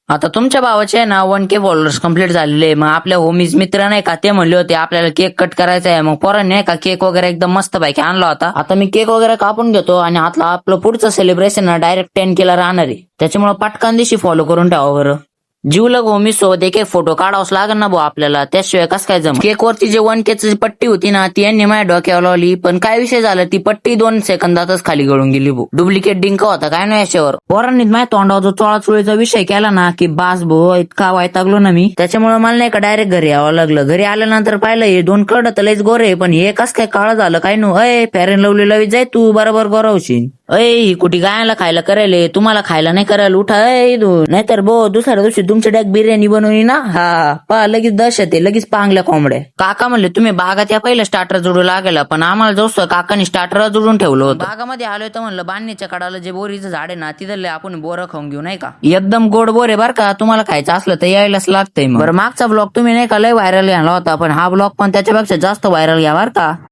आता तुमच्या भावाचे आहे ना 1K फॉलोअर्स कम्प्लीट झालेले. मग आपल्या होमीज मित्र नाही का ते म्हणले होते आपल्याला केक कट करायचा आहे. मग पोरांनी नाही का केक वगैरे एकदम मस्त पैकी आणला होता. आता मी केक वगैरे कापून घेतो आणि आता आपलं पुढचं सेलिब्रेशन ना डायरेक्ट 10K ला राहणार आहे. त्याच्यामुळे पटकन दिवशी फॉलो करून ठेवा बरं. जीवलग होमी सोबत एक एक फोटो काढावाच लागेल ना भाऊ आपल्याला, त्याशिवाय कसं काय जम. केक वरती जे 1K ची पट्टी होती ना ती यांनी माझ्या डोक्यावर लावली, पण काय विषय झाला ती पट्टी 2 सेकंदातच खाली गळून गेली भाऊ. डुप्लिकेट डिंक होता काय ना याच्यावर. पोरांनी माझ्या तोंडावर जो चोळाचोळीचा विषय केला ना की बास भाऊ इतका वैतागलो ना मी. त्याच्यामुळे मला नाही का डायरेक्ट घरी यावं लागलं. घरी आल्यानंतर पाहिलं हे 2 कडं तर लयच गोरे, पण हे कस काय काळं झालं काय नो. अय फेअर अँड लवली लावी जाय तू बरोबर गोरावशील. अय ही कुठे गायला खायला करायला, तुम्हाला खायला नाही करायला उठा नाहीतर बो दुसऱ्या दिवशी तुमची डॅक बिर्याणी बनवली ना हा पा लगेच दहशत आहे, लगेच पांगल्या कोंबड्या. काका म्हणले तुम्ही बागात या पहिलं स्टार्टर जोडू लागेला, पण आम्हाला जाऊ काकानी स्टार्टर जोडून ठेवलं होतं. बागामध्ये आलोय तर म्हणलं बांधणीच्या कडाला जे बोरीचं झाड आहे ना तिथले आपण बोरं खाऊन घेऊ नाही का. एकदम गोड बोर आहे बरं का, तुम्हाला खायचं असलं तर यायलाच लागतंय. बरं मागचा ब्लॉग तुम्ही नाही का लय व्हायरल घ्यायला होता, पण हा ब्लॉग पण त्याच्यापेक्षा जास्त व्हायरल घ्या बरं का.